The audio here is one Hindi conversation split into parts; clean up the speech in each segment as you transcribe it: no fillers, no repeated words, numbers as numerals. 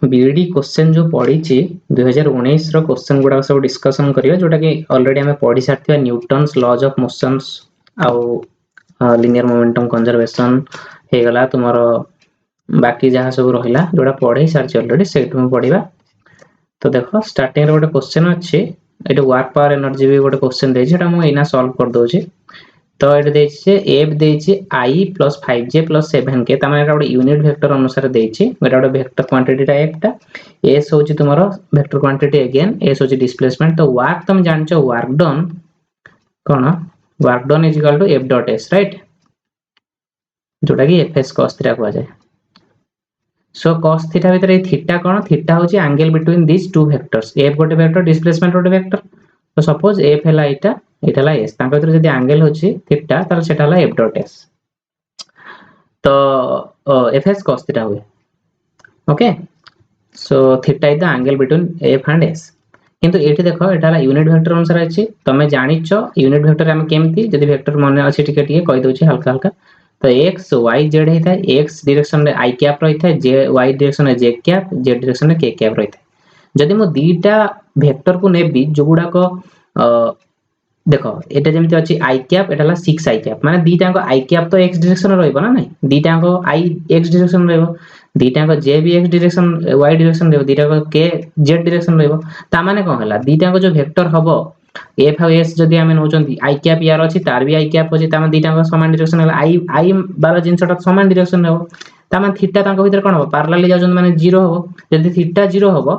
बीडी क्वेश्चन जो पड़ी 2019 रो क्वेश्चन गुडा सब डिस्कशन करिया जोटा कि ऑलरेडी हमें पढ़ी सारथिया न्यूटन्स लॉज ऑफ मोशंस आउ लिनियर मोमेंटम कंजर्वेशन हे गला तुमरो बाकी जहाँ सब रहिला जोटा पढ़ी सारछि ऑलरेडी सेटु पढ़िबा। तो देखो स्टार्टिंग रे गोटे क्वेश्चन अछि एटा वर्क पावर एनर्जी भी गोटे क्वेश्चन देछि एटा मु एना सॉल्व कर दोछि। तो एटा देछि f देछि I + 5j + 7k तमे एटा गोटे यूनिट वेक्टर अनुसार देछि एटा गोटे वेक्टर क्वांटिटी टा f टा s होछि तुमरो वेक्टर क्वांटिटी अगेन s होछि डिस्प्लेसमेंट। तो वर्क तुम जानछो वर्क डन कोन work done is equal to f dot s right जोटा कि fs cos थीटा को जाय। सो cos थीटा भीतर थीटा कोन थीटा होछि angle between this two vectors f गोटे वेक्टर डिस्प्लेसमेंट गोटे वेक्टर। तो सपोज f हला एटा एटाला s तांको भीतर जदी एंगल होछि थीटा तार सेटा हला f डॉट s। तो fs cos थीटा हुए okay. So theta is the angle between f and s किंतु एठी देखो एटा हला यूनिट वेक्टर अनुसार अछि तमे जानिछो यूनिट वेक्टर हम केमती जदी वेक्टर माने अछि टिके टिके कहि दोछि हल्का हल्का। तो x y z हे था x डायरेक्शन रे i कैप रही था j y डायरेक्शन रे j कैप z डायरेक्शन रे k कैप रही था। जदी मो दीटा वेक्टर को नेबी जोगुडा को देखो एटा जेमति अछि i कैप एटाला 6 i कैप माने दीटा को i कैप तो x डायरेक्शन रे रहबो ना नै दीटा को i x डायरेक्शन रहबो दीटा को j भी x डायरेक्शन y डायरेक्शन रहबो दीटा को k z डायरेक्शन रहबो। ता माने कोन हला दीटा को जो वेक्टर हबो f और s जदी हमें नोचंती i कैप यार अछि तार भी i कैप अछि ता माने दीटा को समान डायरेक्शन हला i बाला जिंसटा समान डायरेक्शन रहबो ता माने थीटा तांको भीतर कोन हबो पैरेलली जाउछन माने 0 हबो जदी थीटा 0 हबो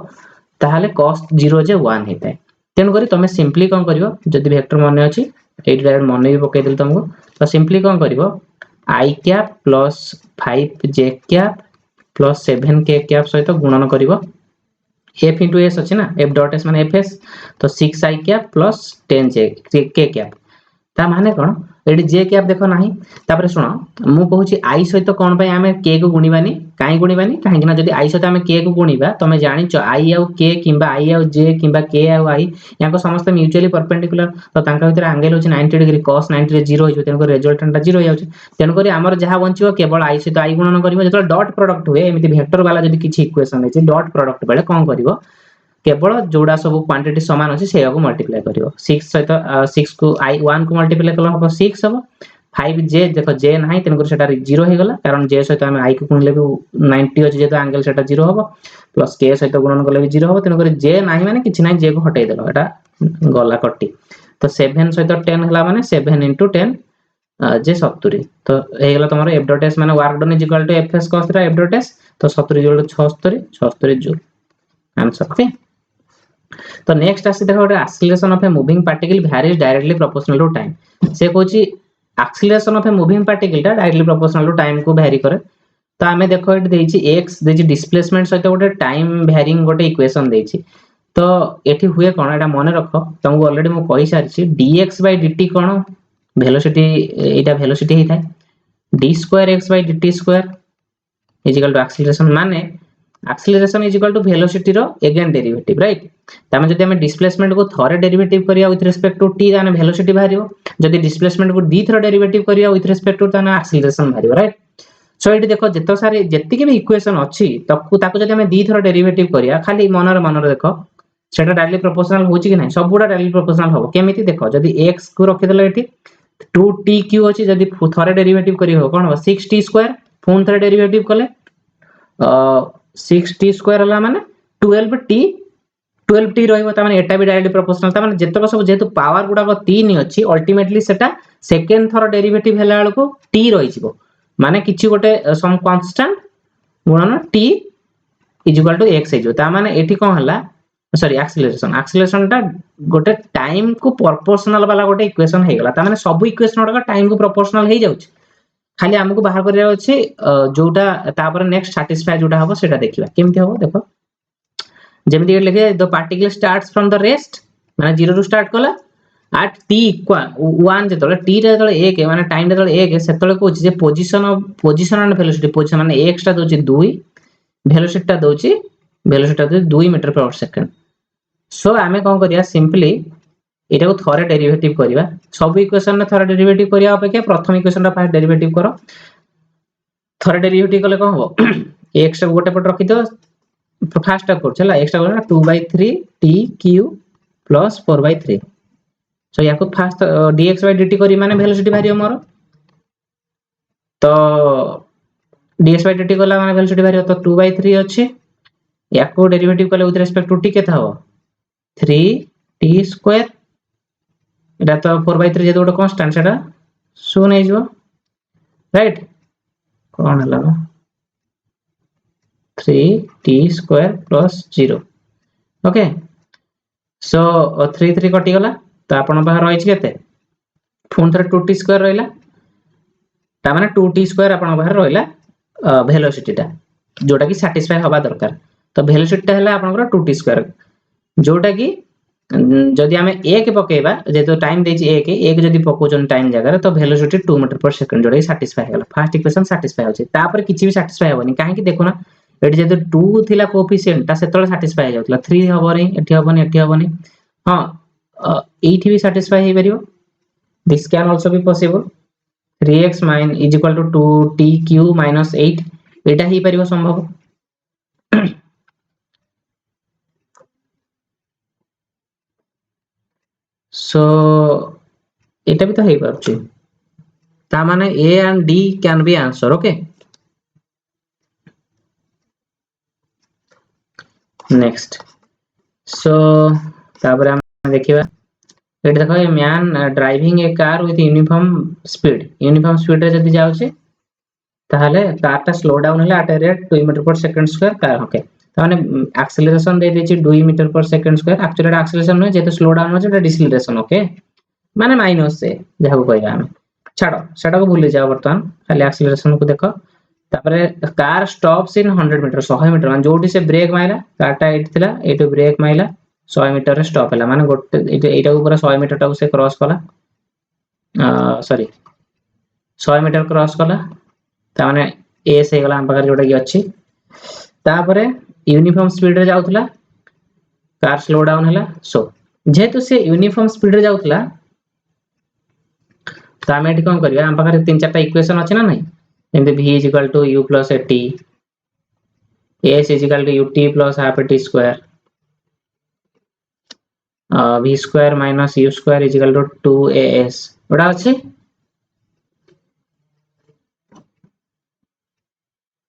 ताहाले cos 0 जे 1 हेताय। तेन करी तमे सिंपली कोन करिवो जदी वेक्टर माने अछि एठी डायरेक्ट माने भी पकै देल तुमको। तो सिंपली कोन करिवो i cap plus 5j cap plus 7k cap सहित गुणन करिवो f into s अछि ना f डॉट s माने fs। तो 6i cap plus 10j k cap ता माने कोन एडी j कैप देखो नाही तापर सुनो मु कहूची i सहित कोन पय हमें k को गुणीबानी काई गुणीबानी काहे कि ना जदी i सहित हमें k को गुणीबा तमे जानिचो i आउ k किबा i आउ j किबा k आउ i याको समस्त म्यूचुअली परपेंडिकुलर। तो तांका भीतर एंगल होची 90 डिग्री cos 90 रे 0 होइछो तेन रिजल्टेंट 0 हो जाउछ। तेन करी हमर जहा बंचियो केवल i सहित i गुणन करिवो जतो डॉट प्रोडक्ट हुए एमिति वेक्टर वाला जदी किछि इक्वेशन अछि डॉट प्रोडक्ट बेले कोन करिवो केवल जोड़ा सब क्वांटिटी समान अछि सेया को मल्टीप्लाई करिवो 6 सहित 6 को i 1 को मल्टीप्लाई कला हबो 6 हबो 5j देखो j नाही तेन कर सेटा 0 हे गला कारण j सहित हम i को गुणले भी 90 अछि जेतो एंगल सेटा 0 हबो प्लस k सहित गुणन करले भी 0 हबो तेन कर j नाही माने किछि नाही j को हटाई देलो एटा गला कट्टी। तो 7 सहित 10 हला माने 7 into 10 जे 70 तो हे गला तमरो f डॉट s माने work done is equal to fs cos theta f dot s। तो 70 जोड़ 76 जूल आंसर ओके। तो नेक्स्ट आसी देखो acceleration of a moving particle varies directly proportional to time से कहूची acceleration of a moving particle टा डायरेक्टली प्रोपोर्शनल टू टाइम को वेरी करे। तो हमें देखो एट देछि x देछि डिस्प्लेसमेंट सहित गोटे टाइम वेरिंग गोटे इक्वेशन देछि। तो एठी हुए कोन एटा मने रखो तुमको ऑलरेडी मु कहि सारछि dx/dt कोन वेलोसिटी एटा वेलोसिटी हे थाए d2x/dt2 is equal to acceleration माने acceleration is equal to velocity रो अगेन डेरिवेटिव राइट। तामे जदी हमें डिस्प्लेसमेंट को थरे डेरिवेटिव करिया विथ रिस्पेक्ट टू t ताने वेलोसिटी भारियो जदी डिस्प्लेसमेंट को दी थरा डेरिवेटिव करिया विथ रिस्पेक्ट टू ताने एक्सीलरेशन भारियो राइट। सो एटी देखो जेतो सारे जेतिके भी इक्वेशन अछि ताको जदी हमें दी थरा डेरिवेटिव करिया खाली मनर देखो सेटा डायरेक्टली प्रोपोर्शनल होची कि नाही सबुडा डायरेक्टली प्रोपोर्शनल हो केमिति देखो जदी x को रखि देले एठी 2t q अछि जदी थरे डेरिवेटिव करियो कोन हो 6t2 फोन थरे डेरिवेटिव कले 6t2 हला माने 12t रहइबो त माने एटा भी डायरेक्टली प्रोपोर्शनल त माने जेतक सब जेतु पावर गुडा को 3 अछि अल्टीमेटली सेटा सेकंड थर डेरिवेटिव हैला बेलको t रहिजिवो माने किछि गोटे सम कांस्टेंट गुणन t is equal to x हेजो त माने एठी कोन हला सॉरी एक्सीलरेशन ता गोटे टाइम को प्रोपोर्शनल वाला गोटे इक्वेशन हे गला त माने सब इक्वेशन गुडा टाइम को प्रोपोर्शनल हे जाउछ खाली हमको बाहर करिया अछि जोटा तापर नेक्स्ट सैटिस्फाई जोटा हबो सेटा देखिबा केमति हबो देखो जेमति लिखे the particle starts from the rest माने 0 रु स्टार्ट कला at t equal 1 जेतले t रे जेतले 1 माने टाइम जेतले 1 सेतले को जे पोजीशन एंड वेलोसिटी पोजीशन माने x टा दोची 2 वेलोसिटी टा दोची 2 मीटर पर सेकंड। सो आमे कोन करिया सिंपली एटा को थरे डेरिवेटिव करिवा सब इक्वेशन ने थरे डेरिवेटिव करिया अपेक्षा प्रथम इक्वेशन टा फास्ट डेरिवेटिव करो थरे डेरिवेटिव कले कोन हो x को गोटे पट रखि दो फास्ट स्टेप कर चला एक्स्ट्रा करना 2/3 t q प्लस 4/3 सो या को फास्ट dx by dt करी माने वेलोसिटी बाहरी हमर तो dx by dt कला माने वेलोसिटी बाहरी तो 2/3 अछि या को डेरिवेटिव कले विथ रिस्पेक्ट टू t केता हो 3t² एटा तो 4/3 जे गोटे कांस्टेंट सेटा शून्य हे जो राइट कोन हला 3t² प्लस 0 ओके सो 3 3 कटि गला तो आपण बाहर रहि केते फोन थरे 2t² रहला ता माने 2t² आपण बाहर रहला वेलोसिटी ता जोटा कि सैटिस्फाई हवा दरकार तो वेलोसिटी ता हला आपण 2t² जोटा कि जदि आमे 1 पकेबा जेतो टाइम देछि 1 जदि पकोचन टाइम जगह तो वेलोसिटी 2 मीटर पर सेकंड जोटा सैटिस्फाई होला फर्स्ट इक्वेशन सैटिस्फाई होछि तापर किछि भी सैटिस्फाई होबनी काहे कि देखो ना एटी जेतो 2 थिला कोएफिशिएंट ता सेतले सैटिस्फाई हो जाउतला 3 हबनी एटी हबनी हां एठी भी सैटिस्फाई हे परिबो this can also be possible 3x is equal to 2tq minus 8 एटा ही परिबो संभव सो एटा भी तो हे परछि ता माने a and d can be answer okay next so तापर हम देखिबा एट देखो a man driving A car with uniform speed रे जदी जाउछे ताहले कारटा स्लो डाउन होला at rate 2 metre per second square car okay ताने एक्सेलरेशन दे देछि 2 metre per second square actually acceleration न जेते स्लो डाउन होचे एटा डिसेलरेशन ओके माने माइनस से जाको कहबा हम छाड़ो सेटा को भूल जाओ बर्तमान खाली एक्सेलरेशन को देखो तापरे car stops in 100 metre 100 metre मान जोटी से ब्रेक माइला कारटा एट थिला एटो ब्रेक माइला 100 मीटर रे स्टॉप हैला माने गोटे एटा ऊपर 100 मीटर टा से क्रॉस कला सॉरी 100 मीटर क्रॉस कला ता माने एस हे गला हम पाखर जोटा की अछि तापरे यूनिफॉर्म स्पीड रे जाउथला कार स्लो डाउन हैला सो जेतु से यूनिफॉर्म स्पीड रे जाउथला तो आम ये कौन करिया हम पाखरे 3-4 इक्वेशन अछि ना नहीं and v is equal to u plus at s is equal to ut plus half at square v square minus u square is equal to 2as ओडा अछि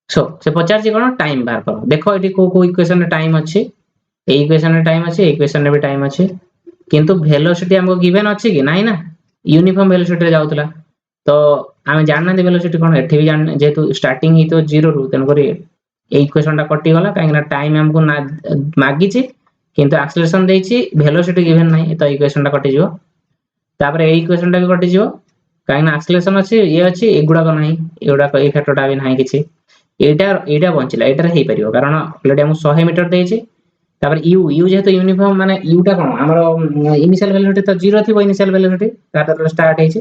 सो से 50 जी कोन टाइम बार करो देखो एटी को इक्वेशन में टाइम अछि ए इक्वेशन में टाइम अछि इक्वेशन में भी टाइम अछि किंतु वेलोसिटी हमको गिवन अछि कि नाही ना यूनिफॉर्म वेलोसिटी रे जाउतला तो आमे जानना दे वेलोसिटी कोन एठी भी जान जेतु स्टार्टिंग ही तो 0 रु तन करी ए इक्वेशन टा कटि गला काहे ना टाइम हमको ना मागी छी किंतु एक्सेलरेशन देछि वेलोसिटी गिवन नाही तो इक्वेशन टा कटि जिवो तापर ए इक्वेशन टा भी कटि जिवो काहे ना एक्सेलरेशन अछि ये अछि एगुडा को नाही एगुडा को ए फैक्टर टा भी नाही किछि एटा बंचिला एटा हे परियो कारण ऑलरेडी हम 100 मीटर देछि तापर यू जेहेतु यूनिफॉर्म माने यू टा कोन हमर इनिशियल वेलोसिटी तो 0 थिबो इनिशियल वेलोसिटी तापर स्टार्ट हेछि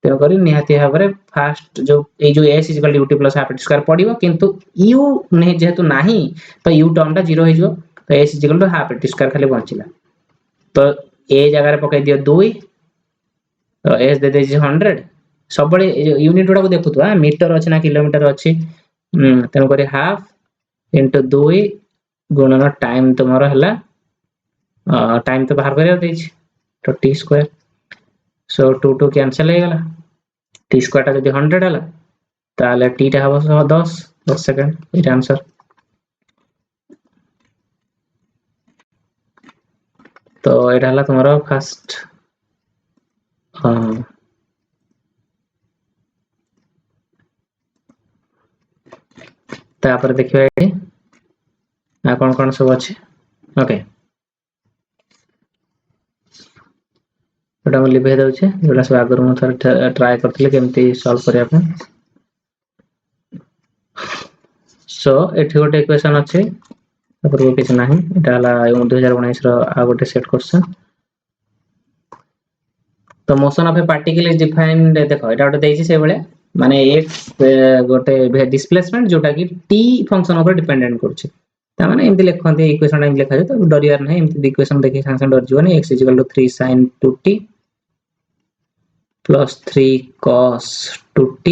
तेनो करी निहाती भाबरे फास्ट जो ए जो s equal ut plus half square पडिबो किंतु u ने जेहेतु नाही तो u टर्म टा 0 हे जो तो s equal to half square खाली बंचिला तो ए जगह रे पकै दियो 2 तो s दे दे 100 सब बडे यूनिट गुडा को देखुतवा मीटर अछि ना किलोमीटर अछि तेनो करी हाफ इनटू 2 गुणन टाइम तुमरो हला टाइम तो बाहर करियो देछि तो t स्क्वायर सो 2 2 कैंसिल हे गला t स्क्वायर टा जदि 100 हला ताले t टा हबो 10 सेकंड इट आंसर तो एटा हला तुम्हारा फर्स्ट तापर देखियो एटी आ कोन सब अछि ओके एटा हम लिबे दउ छे जोला सब आगर म थर ट्राई करथिले केमती सॉल्व करिया पे सो एठी गोटे इक्वेशन अछि तापर वो किछ नाही एटा हला 2019 रो आ गोटे सेट क्वेश्चन तो motion of A particle is defined देखो एटा गोटे देछि से बेले माने एक गोटे डिस्प्लेसमेंट जोटा कि t फंक्शन ऊपर डिपेंडेंट करछि ता माने एमति लेखन्ते इक्वेशन एम लेखा तो डरियार नाही एमति इक्वेशन देखि संग डर जीवनी x 3 sin 2t plus 3 cos 2t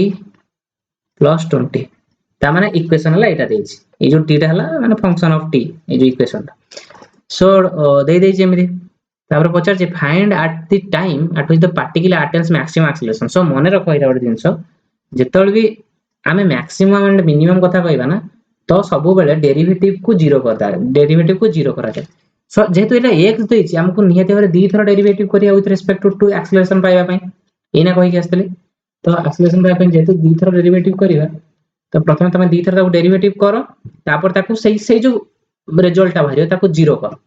plus 20 ता माने इक्वेशन हला एटा देछि ए जो t टा हला माने फंक्शन ऑफ t ए जो इक्वेशन टा सो दे दे जेमि तापर पचार जे find at the time at which the particular attains maximum acceleration so मने रखो इरा ଗୋଟେ ଜିନିଷ ଯେତେବେଳେ ବି ଆମେ मैक्सिमम एंड मिनिमम କଥା କହିବା ना तो सब बेले डेरिवेटिव को 0 करता है डेरिवेटिव को 0 करा जाए सो जेहेतु एटा x देछि हमको निहते बारे दी थरा डेरिवेटिव करिया विथ रिस्पेक्ट टू एक्सेलरेशन पाइबा पई एना कहि के आस्तले तो एक्सेलरेशन पाइबा पई जेहेतु दी थरा डेरिवेटिव करिवा तो प्रथम तमे दी थरा डेरिवेटिव करो तापर ताको सेई जो रिजल्ट ता भारियो ताको 0 कर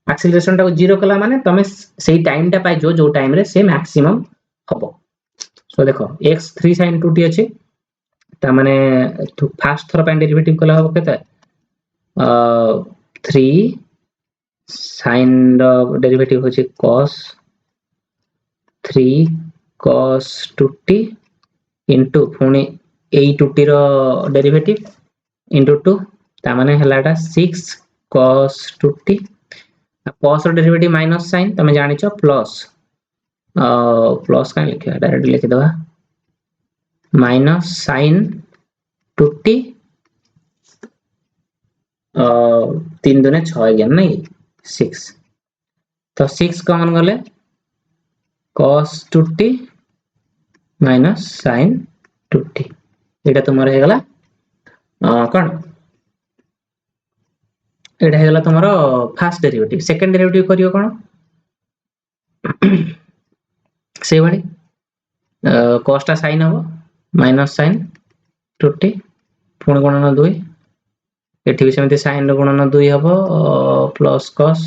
एक्सेलरेशन टा 0 कला माने तमे सेई टाइम टा पाइ जो टाइम रे से मैक्सिमम हबो सो देखो x 3 sin 2t अछि ता माने फर्स्ट थर पे डेरिवेटिव कला हबो केते 3 sin डेरिवेटिव होछि cos 3 cos 2t into पुणी 8 2t रो डेरिवेटिव into 2 ता माने हलाटा 6 cos 2t cos रो डेरिवेटिव माइनस साइन तमे जानि छ प्लस प्लस का लिखिया डायरेक्ट लिखि दवा माइनस sin 2t 3 दुने 6 again नहीं 6 तो 6 कॉमन गले cos 2t minus sin 2t एटा तुमर हे गला कोन एटा हे गला तुमर फर्स्ट डेरिवेटिव सेकंड डेरिवेटिव करियो कोन से बडी cos टा sin हबो माइनस sin 2t पुणी गुणन 2 एठी भी सेमति sin रो गुणन 2 हबो plus cos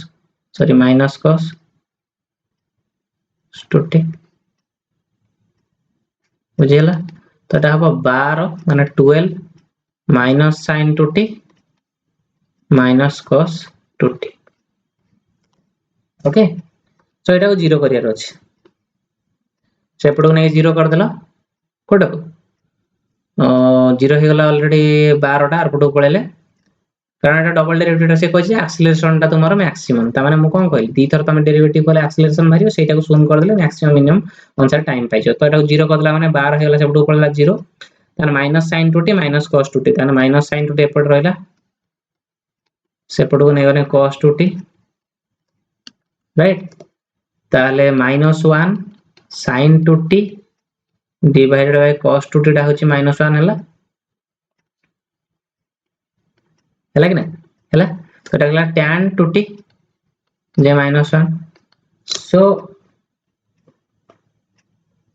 sorry minus cos 2t बुझियला तो एटा हबो 12 माने 12 minus sin 2t minus cos 2t okay so एटा को 0 करियार अछि सेपटो नै 0 कर देला कोड 0 हे गला ऑलरेडी 12 टा आरपटो पळेले कारण एटा डबल डेरिवेटिव से कहै छै एक्सेलरेशन टा तुम्हारा मैक्सिमम ता माने मु कोन कहली दी थर तमे डेरिवेटिव कोले एक्सेलरेशन भारियो सेटा को शून्य कर देले मैक्सिमम मिनिमम अनुसार टाइम पाइछो तो एटा को 0 कर देला माने 12 हे गला सेपटो पळेला 0 तान minus sin 2t minus cos 2t तान माइनस sin 2t एपट रहला सेपटो नै गने cos 2t राइट ताले minus 1 sin 2t divided by cos 2t टा होची माइनस 1 हला हला कि ना हला तो एटा गला tan 2t जे माइनस 1 सो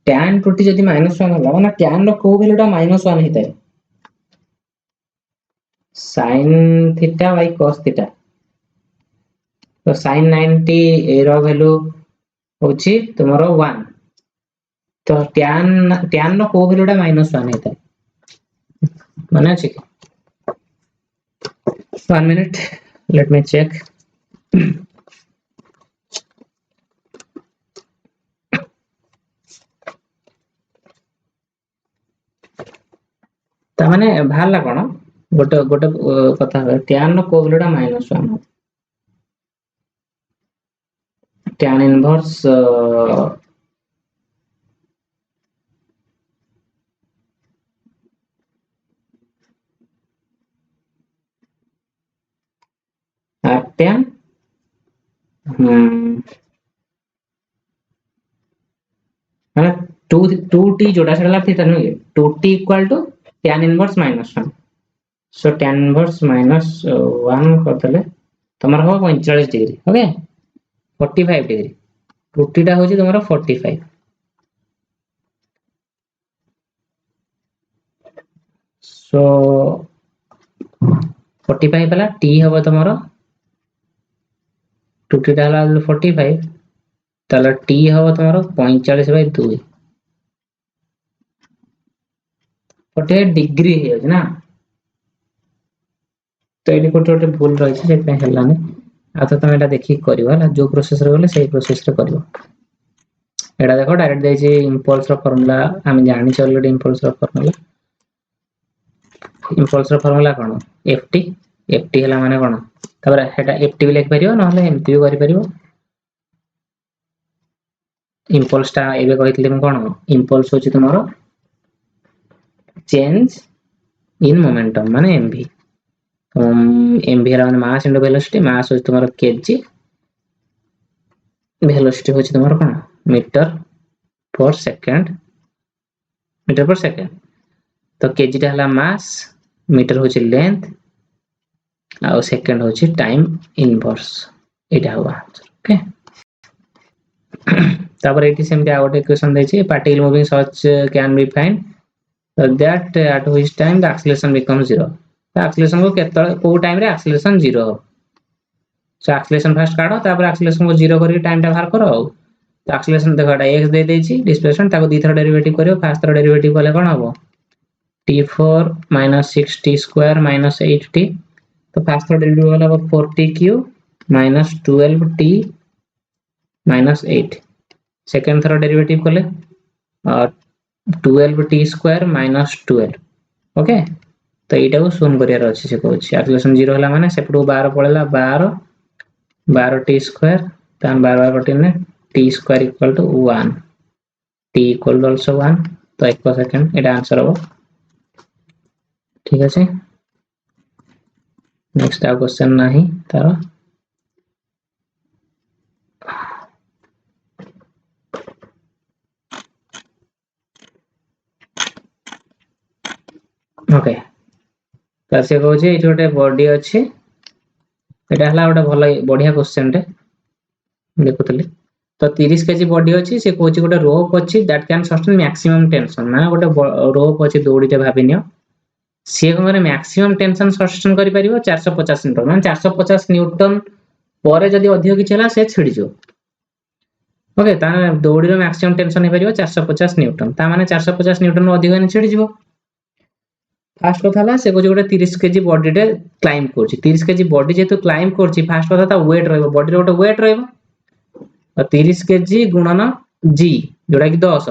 tan 2t जदि माइनस 1 हला ना tan रो को वैल्यू टा minus 1 हितै sin theta by cos theta तो sin 90 ए रो वैल्यू होची तुम्हारो 1 तो tan रो को वैल्यू टा माइनस 1 हितै माने अछि 1 minute let me check ता माने भाला कोन गोटे गोटे कथा tan रो को वैल्यू टा माइनस 1 tan इनवर्स tan माने 2t जोटा सेला थीटा नु 2t equal to tan inverse minus 1 so tan inverse minus 1 कर देले तमरा हो 45 डिग्री ओके 45 डिग्री 2t टा होची तमरा 45 सो 45 पला t हबो तमरा 2t टा हला 45 ताला t हबो तमरा 45 बाय 2 48 डिग्री हे ना तो एडी कोटे भूल रही छै जे पे हलाने आ तो तमे एटा देखि करियो हला जो प्रोसेस रे बोले सेही प्रोसेस रे करियो एटा देखो डायरेक्ट दे छै इंपल्स रो फार्मूला हम जानि छ ऑलरेडी इंपल्स रो फार्मूला कोन ft हला माने कोन तबरा हेटा ft भी लिख परियो न हले एमटी भी करि परियो इंपल्स टा एबे कहितले म कोन इंपल्स होची तुम्हारो चेंज इन मोमेंटम माने mv mv ହେଲା ମାନେ mass into velocity mass होची तुम्हारा kg velocity होची तुम्हारा कोन मीटर पर सेकंड तो kg टा हला mass मीटर होची लेंथ आ सेकंड होची टाइम इनवर्स एटा हुआ ओके तापर एटी सेम आ गोटे इक्वेशन देछि particle moving such can be find that at which time the acceleration becomes 0 तो acceleration को केतळ को टाइम रे acceleration 0 हो सो acceleration फर्स्ट काढो तापर acceleration को 0 करके टाइम टा बाहर करो तो acceleration देखोटा x दे देछि डिस्प्लेसमेंट ताको दी थर डेरिवेटिव करियो फर्स्ट थर डेरिवेटिव कले कोन हबो t4 - 6t square - 8t तो फर्स्ट थर डेरिवेटिव वाला 4t क्यूब - 12t - 8 सेकंड थर डेरिवेटिव कले 12t square - 12 ओके तो एटा को शून्य करियार अछि से कहछि एक्सेलरेशन 0 होला माने सेपटो 12 पळेला 12t square तान 12 कटिन ने t square equal to 1 t equal to also 1 तो 1 सेकंड एटा आंसर हो ठीक अछि नेक्स्ट आ क्वेश्चन नाही तार ओके तो से कहछि एठी गोटे बॉडी अछि एटा हला गोटे भलो बढ़िया क्वेश्चन रे देखुतली तो 30 केजी बॉडी अछि से कहछि गोटे रोप अछि that can sustain maximum tension ना गोटे रोप अछि दौड़ीते भाबिनियो से हमरे मैक्सिमम टेंशन सस्टेन करि परिबो 450 न्यूटन माने 450 न्यूटन परे जदी अधिक किछ हला से छिडी जो ओके ता दौड़ीरो मैक्सिमम टेंशन हे परिबो 450 न्यूटन ता माने 450 न्यूटन अधिक ने छिडी जिवो फास्ट कथा हला से गोटे 30 केजी बॉडी रे क्लाइंब करछि 30 केजी बॉडी जेतु क्लाइंब करछि फास्ट कथा ता वेट रहइबो बॉडी रे गोटे वेट रहइबो 30 केजी गुणन g जोडा कि 10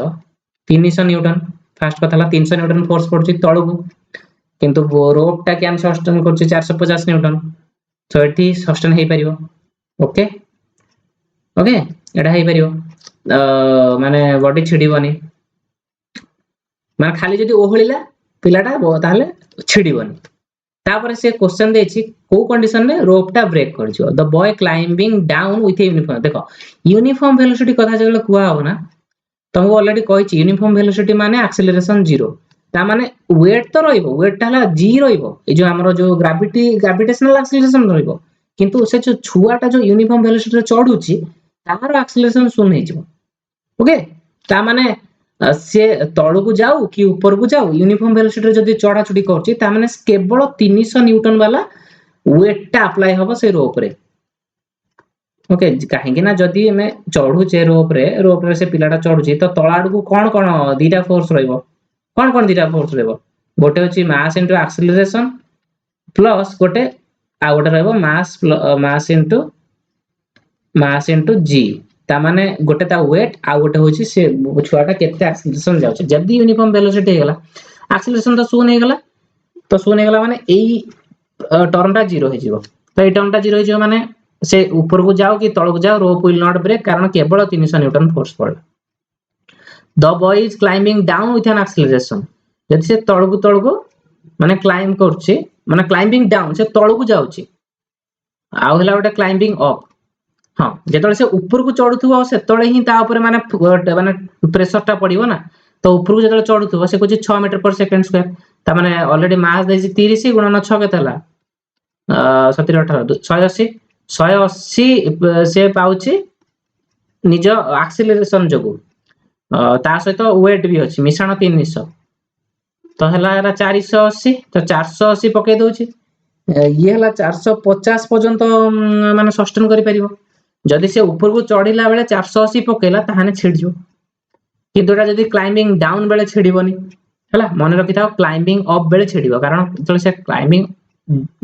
300 न्यूटन फास्ट कथा हला 300 न्यूटन फोर्स पडछि तळगु किंतु रोप टा कैन सस्टेन करछि 450 न्यूटन तो एठी सस्टेन हे परिबो ओके ओके एटा हे परिबो माने बॉडी छिडीबनी माने खाली जदी ओहळिला पिलाटा ताले छिडीबनी तापर से क्वेश्चन देछि को कंडीशन में रोप टा ब्रेक करछो the boy climbing down with uniform देखो यूनिफॉर्म वेलोसिटी कथा जले कुआ हो ना तुमको ऑलरेडी कहिछि यूनिफॉर्म वेलोसिटी माने एक्सेलरेशन 0 ता माने वेट तो रहिबो वेट ता हला g रहिबो ए जो हमरो जो ग्रेविटेशनल एक्सेलरेशन रहिबो किंतु से जो छुआटा जो यूनिफॉर्म वेलोसिटी रे चढुछि तार एक्सेलरेशन शून्य हे जिवो ओके ता माने से तळକୁ जाऊ कि ऊपर को जाऊ यूनिफॉर्म वेलोसिटी रे जदी चढ़ा चुडी करछि ता माने केवल 300 न्यूटन वाला वेट टा अप्लाई होबो से रोप रे ओके काहे कि ना जदी हमें चढ़ू चे रोप रे से पिलाटा चढ़ुछि तो तळाड को कोन कोन दीटा फोर्स रहइबो कोन दीटा फोर्स रहइबो गोटे होछि मास इनटू एक्सेलरेशन प्लस गोटे आ गोटे रहइबो मास इनटू जी ता माने गोटे ता वेट आ गोटे होछि से छुआटा केते एक्सेलरेशन जाउछि जदी यूनिफॉर्म वेलोसिटी हे गेला एक्सेलरेशन तो शून्य हे गेला माने एई टर्म टा 0 हे जिवो तो एई टर्म टा 0 हे जिवो माने से ऊपर को जाओ कि तळ को जाओ रोप विल नॉट ब्रेक कारण केवल 300 न्यूटन फोर्स पड़ला the boy is climbing down with an acceleration जदी से तळ को माने क्लाइंब करछि माने क्लाइंबिंग डाउन से तळ को जाउछि आ होला गोटे क्लाइंबिंग अप हां जेतले से ऊपर को चढुथुबो सेतले ही ता ऊपर माने प्रेशर टा पडिबो ना तो ऊपर को जेतले चढुथुबो से कहछि 6 मीटर पर सेकंड स्क्वायर ता माने ऑलरेडी मास देछि 30 गुणन 6 केते हला 70 18 180 से पाउछि निज एक्सेलरेशन जगु ता सहित वेट भी अछि मिश्रण 300 तो हला 480 तो 480 पके दोछि ये हला 450 पर्यंत माने सस्टेन करि परिबो जदी से ऊपर को चढ़िला बेले 480 पकेला ताहाने छिड जो किंतुटा जदी क्लाइंबिंग डाउन बेले छिडीबनी हला मन रखि थाओ क्लाइंबिंग अप बेले छिडीबो कारण जले से क्लाइंबिंग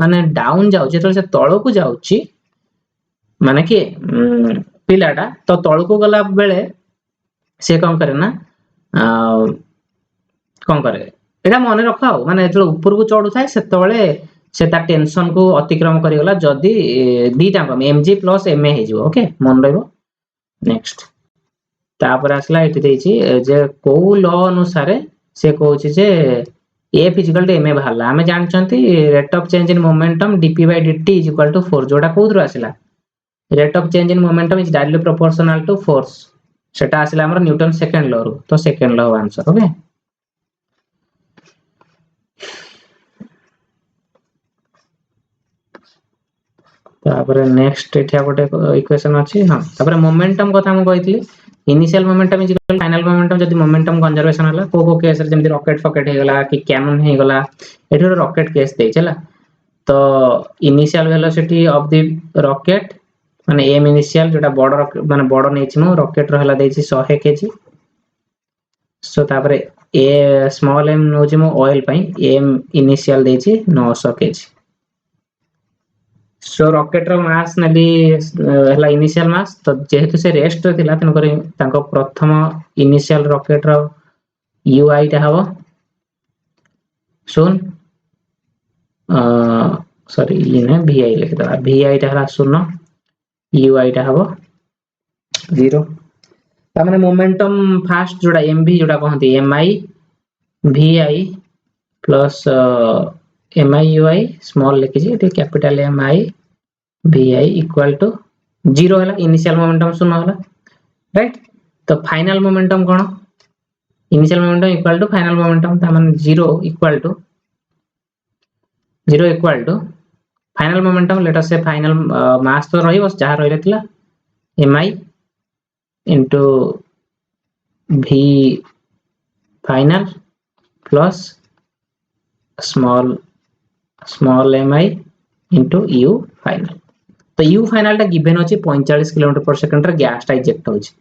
माने डाउन जाउ जले से तळ को जाउची माने कि पिलाटा तो तळ को गला बेले से कोन करे ना कोन करे एटा मन रखाओ माने जले ऊपर को चढु थाए सेतबेले से ता टेंशन को अतिक्रम करि गला जदी दीटा mg प्लस ma हे जिवो ओके मन रहबो नेक्स्ट तापर आसला एठी देछि जे को लॉ अनुसार से कहउछि जे F is equal to ma बाहरला आमे जानछंती rate of change in momentum dp by dt is equal to 4 जोटा कोथरो आसिला rate of change in momentum is directly proportional to force सेटा आसिला हमर न्यूटन सेकंड लॉ रो तो सेकंड लॉ आंसर ओके तापर नेक्स्ट एठा गोटे इक्वेशन अछि हां तापर मोमेंटम कथा हम कहितली initial momentum is equal final momentum जदी मोमेंटम कंजर्वेशन हला को केस रे जेमति रॉकेट फॉकेट हे गला कि कैनन हे गला एठो रॉकेट केस दे चला तो initial velocity of the rocket माने एम इनिशियल जोटा बड़ माने बड़ नै छिमो रॉकेट रहला देछि 100 केजी सो तापर ए स्मॉल एम नो छिमो ऑयल पई एम इनिशियल देछि 900 केजी सो रॉकेट रो मास नेली हला इनिशियल मास तो जेहेतु से रेस्ट रे थिला तन करे तांको प्रथम इनिशियल रॉकेट रो यूआई टा हबो सुन सॉरी ये ने वीआई लिख दबा वीआई टा हला 0 यूआई टा हबो 0 ता माने मोमेंटम फास्ट जोडा एमवी जोडा कहंती MI VI plus MI UI small लिखि जे एटी capital MI VI equal to 0 हला इनिशियल मोमेंटम 0 हला राइट तो फाइनल मोमेंटम कोन initial momentum equal to final momentum ता माने 0 equal to final momentum let us say final mass तो रही बस जहा रही थिला MI into V final plus small MI into U final तो यू फाइनल टा गिवन अछि 45 किलोमीटर पर सेकंड रे गैस टा इजेक्ट होछि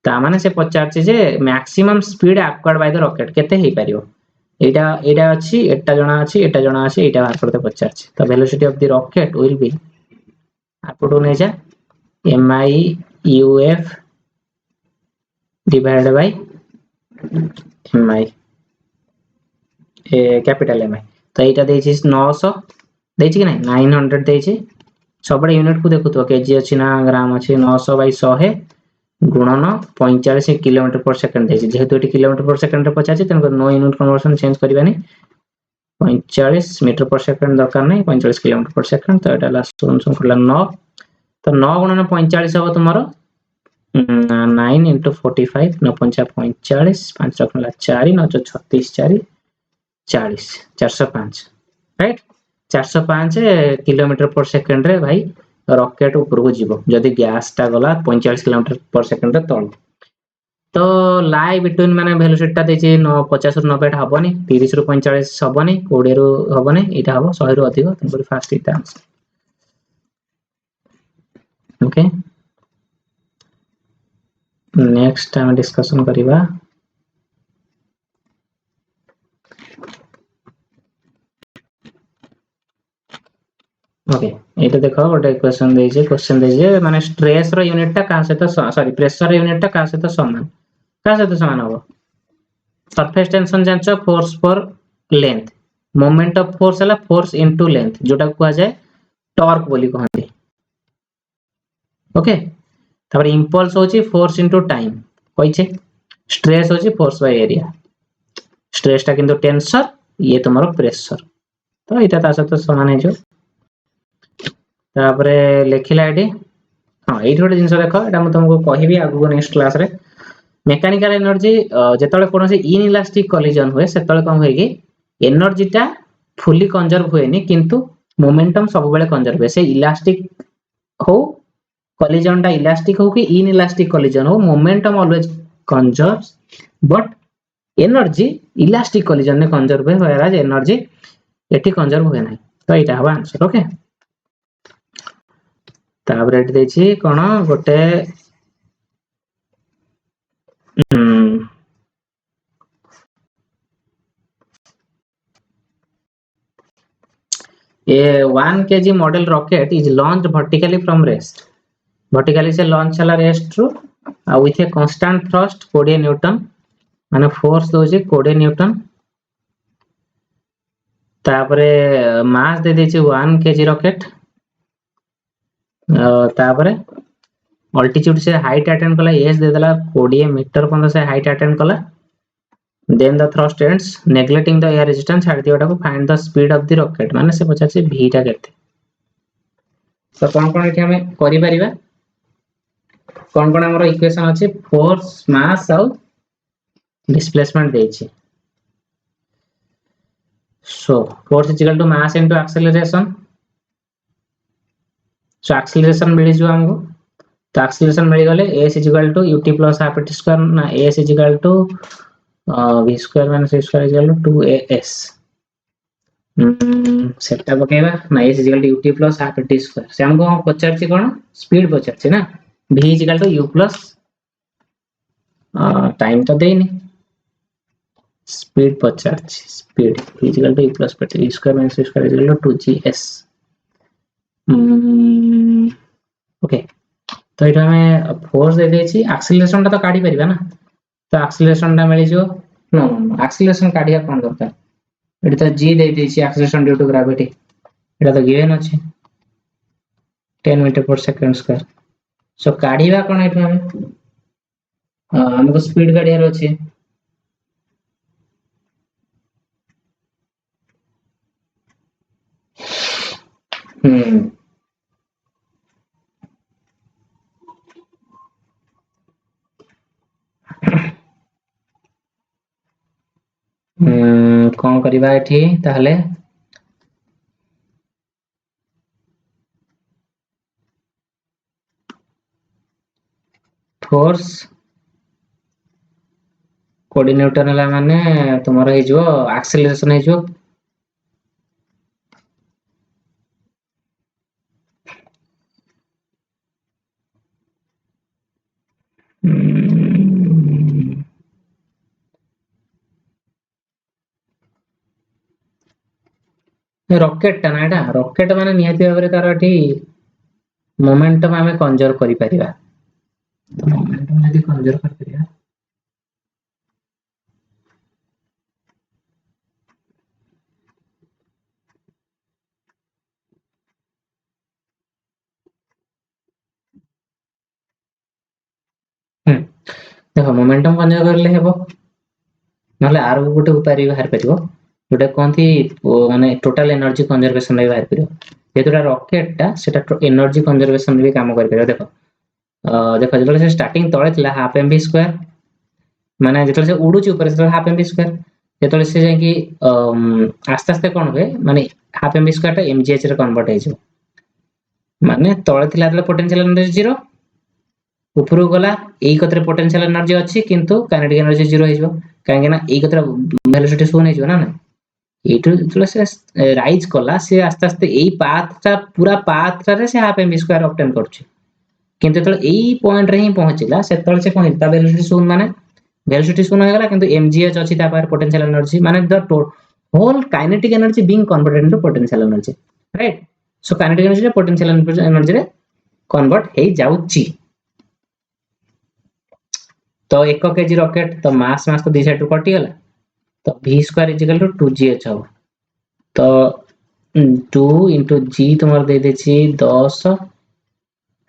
ता माने से पचारछि जे maximum speed acquired by the rocket केते हे परियो एटा अछि एटा जणा अछि एटा बाहर करते पचारछि तो velocity of the rocket will be आपटो ने जा mi uf divided by mi ए कैपिटल mi तो एटा देछि 900 देछि कि नहीं 900 देछि सबडे यूनिट को देखुतो केजी अछि ना ग्राम अछि 900 बाय 100 गुणन 45 किलोमीटर पर सेकंड देछि जेहेतु एटी किलोमीटर पर सेकंड रे पचाछि तन नो यूनिट कन्वर्जन चेंज करबानी 45 मीटर पर सेकंड दरकार नहीं 45 किलोमीटर पर सेकंड तो एटा लास्ट 9 तो 9 गुणन 45 हो तुम्हारो 9 into 45 9 पंचा 45 5 रखला 4 9 36 4 40 405 राइट 405 किलोमीटर पर सेकंड रे भाई रॉकेट ऊपर को जीवो जदी गैस टा गला 45 किलोमीटर पर सेकंड रे तळ तो लाई बिटवीन माने वेलोसिटी टा देछि 50 रु 90 हबनी 30 रु 45 हबनी 20 रु हबनी एटा हबो 100 रु अधिक तंपर फास्ट इटा ओके नेक्स्ट हम डिस्कशन करिवा ओके एटा देखो गोटे क्वेश्चन देजे माने स्ट्रेस रो यूनिट टा का से तो सॉरी प्रेशर रो यूनिट टा का से तो समान हो सरफेस टेंशन जानछो फोर्स पर लेंथ मोमेंट ऑफ फोर्स हला फोर्स इनटू लेंथ जोटा को जाय टॉर्क बोली कहंती ओके तापर इंपल्स होची फोर्स इनटू टाइम कहिछे स्ट्रेस होची फोर्स बाय एरिया स्ट्रेस टा किंतु टेंसर ये तुम्हारो प्रेशर तो एटा ता सहित समान है जो तापरे लेखिला एडी हां एठी गोटे जिंस देखो एटा म तुमको कहिबी आगु नेक्स्ट क्लास रे मेकानिकल एनर्जी जेतले कोनोसी इनइलास्टिक कोलिजन होय सेतले कोन होय कि एनर्जी टा फुली कंजर्व होएनी किंतु मोमेंटम सब बेले कंजर्व होय से इलास्टिक हो कोलिजन टा इलास्टिक हो कि इनइलास्टिक कोलिजन हो momentum always conserves but energy elastic collision ने कंजर्व होय व्हेयर एज एनर्जी एठी कंजर्व होय नाही तो एटा हबा आंसर ओके तापर एठी देछि कोन गोटे A 1 kg model rocket is launched vertically from rest. Vertically से launch हला rest रो with a constant thrust 20 newton माने फोर्स दोजे 20 न्यूटन तापरे मास दे देछि 1 kg रॉकेट तापरे अल्टीट्यूड से हाइट अटेंड कला एस दे देला 20 मीटर पर से हाइट अटेंड कला then the thrust ends neglecting the air resistance छाड़ दियोटा को find the speed of the rocket माने से पचासे v टा केते तो कोन एठी हमें करि परिबा कोन हमर इक्वेशन अछि फोर्स मास और डिस्प्लेसमेंट देछि so force is equal to mass into acceleration so acceleration मिली जो हमको तो acceleration मिली गले s is equal to ut plus half t square ना s is equal to v square minus v square is equal to 2as सेटा पकेबा ना s is equal to ut plus half t square से हमको पचार छी कोन स्पीड पचार छी ना v is equal to u plus time तो देनी स्पीड पचार छी speed v is equal to u plus v square minus v square is equal to 2gs okay तो इटा हमें फोर्स दे देछि एक्सीलरेशन ता तो काढी परिबा ना तो एक्सीलरेशन ता मिली जो नो एक्सीलरेशन काढिया कोन दरकार इटा तो g दे देछि एक्सीलरेशन ड्यू टू ग्रेविटी इटा तो गिवन अछि 10 metre per second square so काढिबा कोन इटा हमें हमको स्पीड काढियार अछि कौन करिबा एठी ताहले फोर्स कोऑर्डिनेटर हला माने तुमरो हे जो एक्सीलरेशन हे जो रॉकेट टा ना एटा रॉकेट माने निहाती भाबरे तार एठी मोमेंटम हमें कंजर्व करि परिबा तो मोमेंटम यदि कंजर्व कर परिबा देखो मोमेंटम कंजर्व करले हेबो नले आरो गोटे उपाय बाहर परिबो जोटा कोनथि माने टोटल एनर्जी कंजर्वेशन रे बाहर परिबो जेतुटा रॉकेट टा सेटा एनर्जी कंजर्वेशन रे काम कर परिबो देखो देखो जेतले से स्टार्टिंग तळे थिला हाफ एमवी स्क्वायर माने जेतले से उडुची ऊपर से हाफ एमवी स्क्वायर जेतले से जाय कि आस्ते आस्ते कोन होय माने हाफ एमवी स्क्वायर टा एमजीएच रे कन्वर्ट हे जो माने तळे थिला तले पोटेंशियल एनर्जी 0 उपरु गला एई कतरे पोटेंशियल एनर्जी अछि किंतु काइनेटिक एनर्जी 0 हे जो काहे ना एई कतरे वेलोसिटी शून्य हे जो ना एटू जेतले से राइज कला से आस्ते आस्ते एई पाथ टा पूरा पाथ रे से हाफ एमवी स्क्वायर ऑब्टेन करछि किंतु तळे एई पॉइंट रे ही पहुंचिला से तळे से कोन ता वेलोसिटी शून्य माने वेलोसिटी शून्य हो गला किंतु एमजीएच अछि ता पार पोटेंशियल एनर्जी माने the whole kinetic energy being converted into potential energy right so kinetic energy potential energy रे कन्वर्ट हे जाउची तो 1 केजी रॉकेट तो मास तो दी साइड कटि गला तो v square is equal to 2gh हो तो 2 into g तुमर दे देछि 10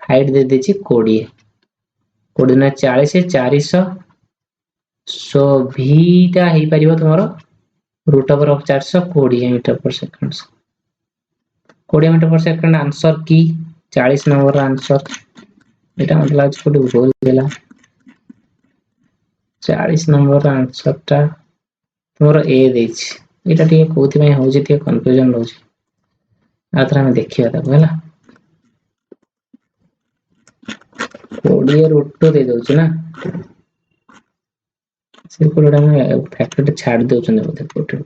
हाइट दे देछि 20 कोऑर्डिनेट 40 400 सो v टा हे परिबो तुमरो root over of 420 metre per second 20 metre per second answer की 40 नंबर आंसर एटा मतलब छोटू भूल देला 40 नंबर आंसर टा तुमरो ए देछि एटा टिके कोथि में होउछि टिके कंफ्यूजन होउछि आथरा में देखिया त होला 20 रूट 2 दे दोछि ना से कोडा में फैक्टर छाड़ दोछन बोलते कोटे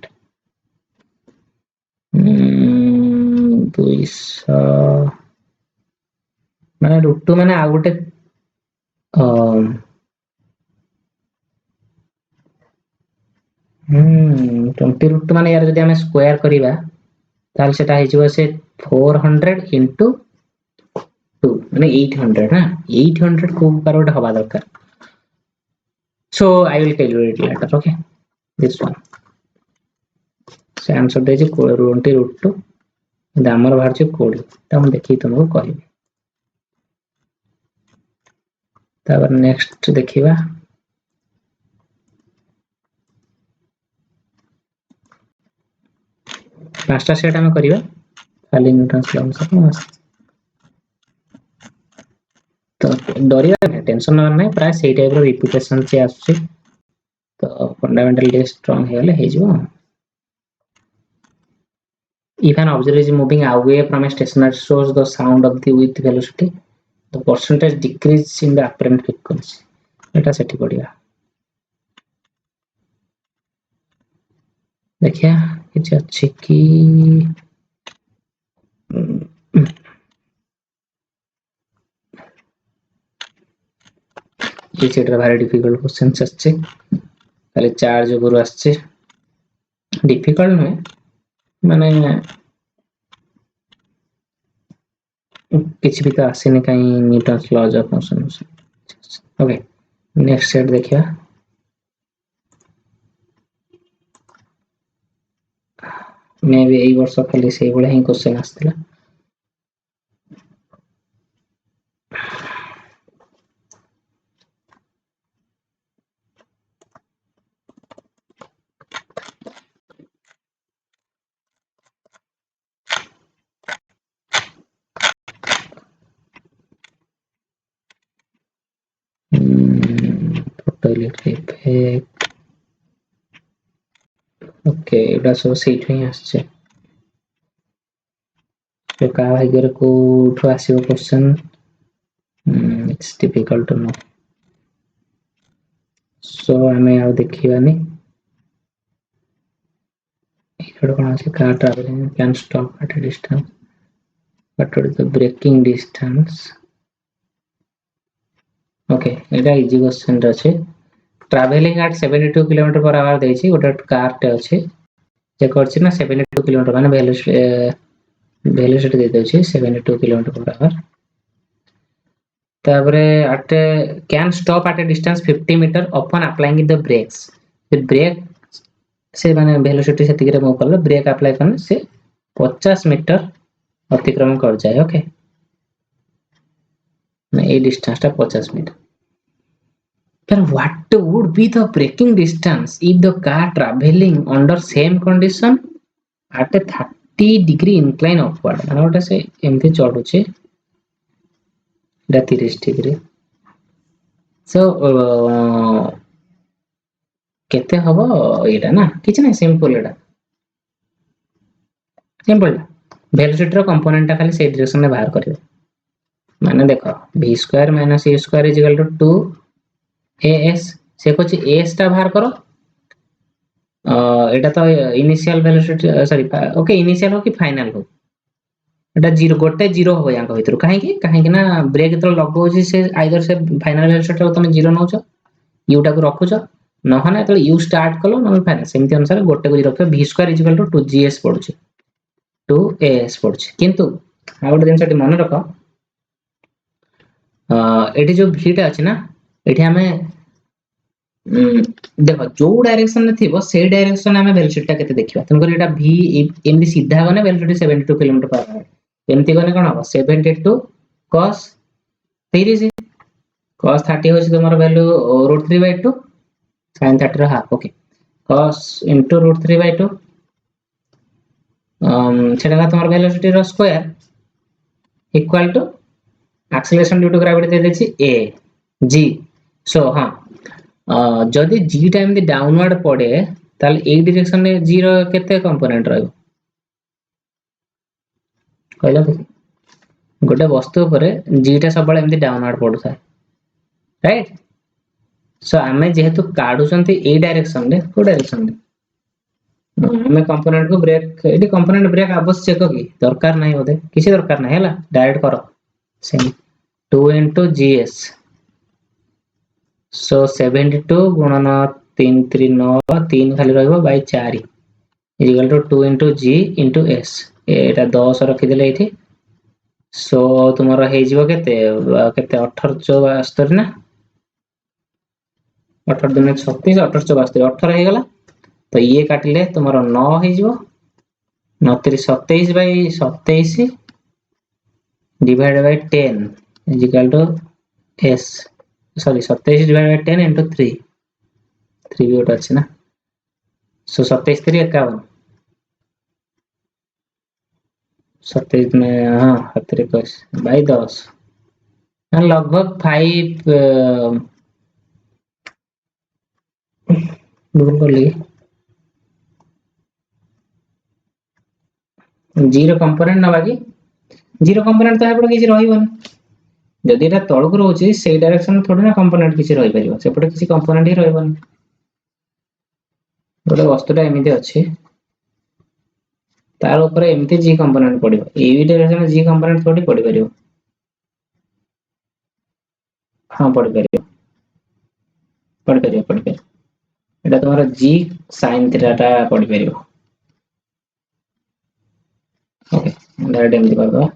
200 माने रूट 2 माने आ गोटे 20 रूट 2 माने यार जदि हमें स्क्वायर करिबा ताल सेटा हे जइबो से 400 into 2 माने 800 ना 800 को ऊपर हवा दरकार so I will calculate later okay this one से आंसर दे जे 20 रूट 2 दामर बाहर जे 20 त हम देखि तुमको कहबी तब नेक्स्ट देखिबा पांचटा सेट हम करिवा खाली न्यूटन्स लॉ अनुसार तो डरिया नहीं टेंशन नवर नहीं प्राय सेही टाइप रो रिपीटेशन से आछे तो फंडामेंटल स्ट्रांग हेले हे जो if an object is moving away from a stationary source the sound of the with velocity the percentage decrease in the apparent frequency eta सेठी पड़िया देखिए किछ अच्छे की ये सेटा भारी डिफिकल्ट क्वेश्चन आछे खाली चार्ज गुरु आछे डिफिकल्ट में माने किछ भी तो आसेनी कहीं Newton's laws of motion okay next set देखिया मे भी एई वर्ष खाली से बळे ही क्वेश्चन आस्थिला फोटोइलेक्ट्रिक इफेक्ट ओके एटा सब सेट ही आछे तो का भाग्यर को उठो आसीबो question it's difficult to know so हमें आ देखिबानी एटा कोन আছে car travelling can stop at a distance but what is the braking distance okay एटा इजी क्वेश्चन আছে travelling at 72 kilometre per hour देछि गोटे कार टे अछि जे करछि ना 72 किलोमीटर माने वेलोसिटी दे देछि 72 किलोमीटर पर आवर तापरे it can stop at a distance 50 metre upon applying the brakes the brake से माने वेलोसिटी से तिगरे मूव करले ब्रेक अप्लाई करने से 50 मीटर अतिक्रमण कर जाए ओके ना ए डिस्टेंस टा 50 metre then what would be the braking distance if the car traveling under same condition at a 30 degree incline upward माने ओटा से एमथि चढु छे डा 30 डिग्री सो केते हबो एटा ना किछ नै सिंपल एटा सिंपल वेलोसिटी रो कंपोनेंट टा खाली से डायरेक्शन में बाहर करियो माने देखो v square minus a square is equal to 2as से कुछ as टा बाहर करो एटा तो initial velocity sorry okay initial हो कि फाइनल हो एटा जीरो गोटे जीरो हो याका भीतर काहे कि ना ब्रेक तो लगो जी से आइदर से फाइनल वेलोसिटी तुम जीरो नौछ u टा को रखुछ न हने तो u स्टार्ट कलो न फाइनल सेमति अनुसार गोटे को रखो v square is equal to 2gs पड़छ 2as पड़छ किंतु आ गोटे दिन मन रख एठी जो v टा अछि ना एठी हमें देखो जो डायरेक्शन में थिबो से डायरेक्शन में वेलोसिटी टा केते देखिबा तन कर एटा v एमदी सीधा गने वेलोसिटी 72 किलोमीटर पर आवर एमती गने कोन हो 72 cos 30 cos 30 होछि तमरो वैल्यू √3/2 sin 30 रो हाफ ओके cos into √3/2 सेटा तमरो वेलोसिटी रो square equal to acceleration due to gravity दे देछि a g सो हां जदि g टाइम दी डाउनवर्ड पड़े ताले ए डायरेक्शन में g रो केते कंपोनेंट रहबो कहला देखि गोटे वस्तु ऊपर g टा सब बळे एमदी डाउनवर्ड पड़ुथा राइट सो आमे जेहेतु काढु संती ए डायरेक्शन रे को डायरेक्शन रे हमें कंपोनेंट को ब्रेक एडी कंपोनेंट ब्रेक आवश्यक की दरकार नाही होते किसी दरकार नाही हला डायरेक्ट करो सेम 2 into gs सो 72 गुणन 339 3 खाली रहबो by 4 equal to 2 into g into s एटा 10 रखि देले एठी सो तुमरो हे जीवो केते 18 74 ना 18 दुने 36 18 74 18 हे गला तो ये काटिले तुमरो 9 हे जीवो 9 3 27 by 27 divided by 10 is equal to s sorry 27 divided by 10 into 3 3 भी उठ अछि ना सो 27 3 51 27 में हाँ 21 बाई 10 लगभग 5 भूल गली जीरो कंपोनेंट ना बाकी जीरो कंपोनेंट तो एपटे किसी रहिबन जदि एटा तळक रहउची सेई डायरेक्शन थोड़ी ना कंपोनेंट किसी रहि परिबो सेपटे किसी कंपोनेंट ही रहइबन गोटे वस्तुटा एमिति अछि तार ऊपर एमिति जी कंपोनेंट पड़िबो एई डायरेक्शन जी कंपोनेंट थोड़ी पड़ी परिबो हां पड़ी परिबो एटा तुम्हारा जी sin थीटा टा पड़ी परिबो ओके डायरेक्ट एमिति कर दो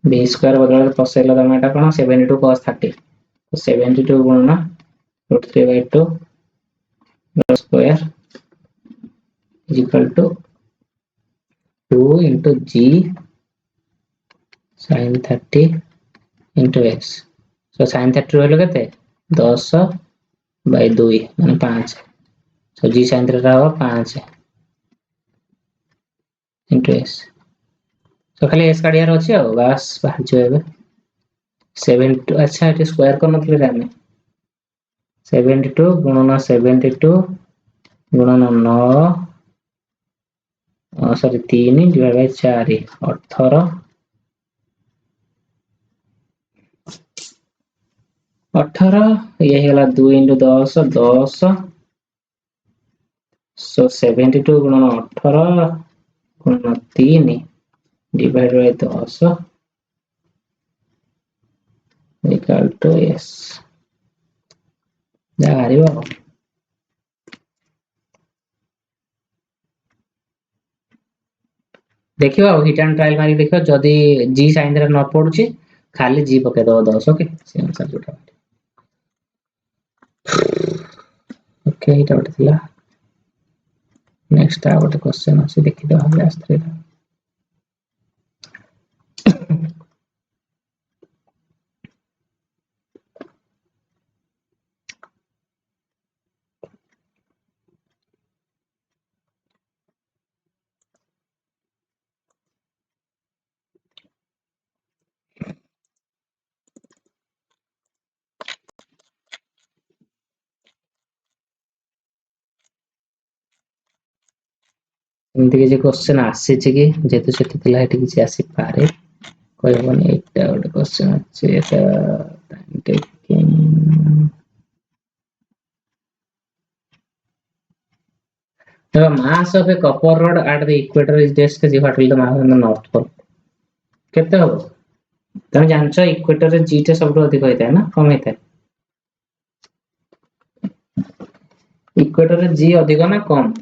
b स्क्वायर बदल पसेला तमे एटा कोन 72 cos 30 तो 72 गुणना √3/2 square is equal to 2 into g sin 30 into x so sin 30 रहलो केते 10 by 2 माने 5 so g sin 30 हो 5 into x so खाली s काढियार अछि आ बस बाहर जेबे 7 अच्छा एटी स्क्वायर कर नथले रे हमें 72 गुणना 72 गुणना 9 सॉरी 3 डिवाइड बाय 4 18 18 ये हेला 2 into 10 10 so 72 गुणना 18 गुणना 3 divide by 10 equal to s जारिबो देखियो हिट एंड ट्रायल मारी देखियो जदी जी साइन रे न पडुची खाली जी पके दो 10 ओके सेम आंसर जोटा ओके इटा उठ थिला नेक्स्ट आ गोटे क्वेश्चन अछि देखि दो हम आस्त्रे एमती कि क्वेश्चन आसी कि जेतु सेठी थिला हेठी किछि आसी पारे कहबोनी एटा गोटे क्वेश्चन अछि एटा time taking The mass of a copper rod at the equator is discussed what will the mass of the north pole केते हो तमे जानछो इक्वेटर रे जी टा सबटो अधिक होइता है ना कम होइता है इक्वेटर रे जी अधिक ना कम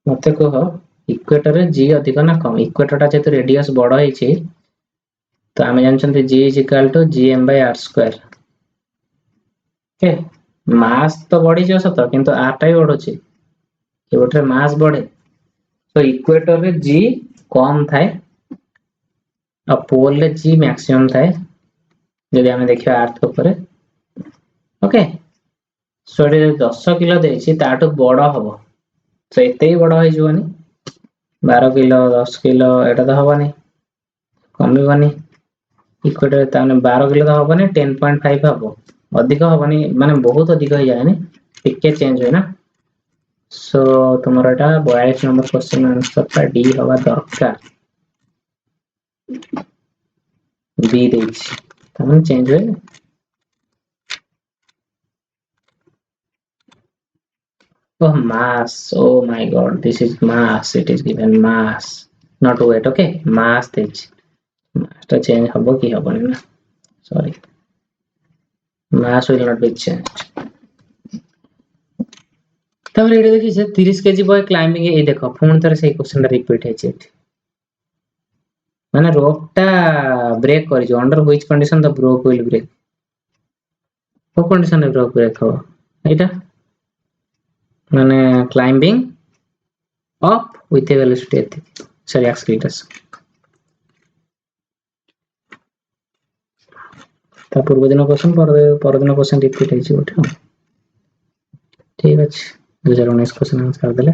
मते कहो इक्वेटर रे जी अधिक ना कम इक्वेटर टा जेतु रेडियस बड़ होइछि तो आमे जानछन्ते g is equal to gm by r square okay mass तो बढ़ी जो सत किंतु r टा भी बढ़ुछि इक्वेटर मास बढ़े तो इक्वेटर रे g कम थाए आ पोल रे g मैक्सिमम थाए जदि आमे देखियो अर्थ ऊपर ओके सो एटे 10 किलो देछि ताटो बड़ हबो तो एते ही बड़ होई जवनी 12 किलो 10 किलो एटा तो हबनी कमिबनी इक्वेटर ताने 12 किलो तो हबनी 10.5 हबो अधिक हबनी माने बहुत अधिक हो जायनी टिके चेंज होय ना सो तुम्हारा एटा 42 नंबर क्वेश्चन आंसर ता डी हवा दरकार बी देछि तमन चेंज होय oh mass oh my god this is mass it is given mass not weight okay mass देछि mass ता चेंज हबो कि हबनी ना sorry mass will not be changed तब एटा देखि से 30 केजी बॉय क्लाइंबिंग ए देखो फोन तरह से क्वेश्चन रिपीट है चेट माने रोप टा ब्रेक करि जो under which condition the rope will break को कंडीशन रे रोप ब्रेक हो एटा माने climbing up with a velocity एथिक सॉरी एक्सीलरेटर्स ता पूर्व दिन क्वेश्चन पर दिन क्वेश्चन रिपीट है छी उठो ठीक अछि 2019 क्वेश्चन आंसर कर देले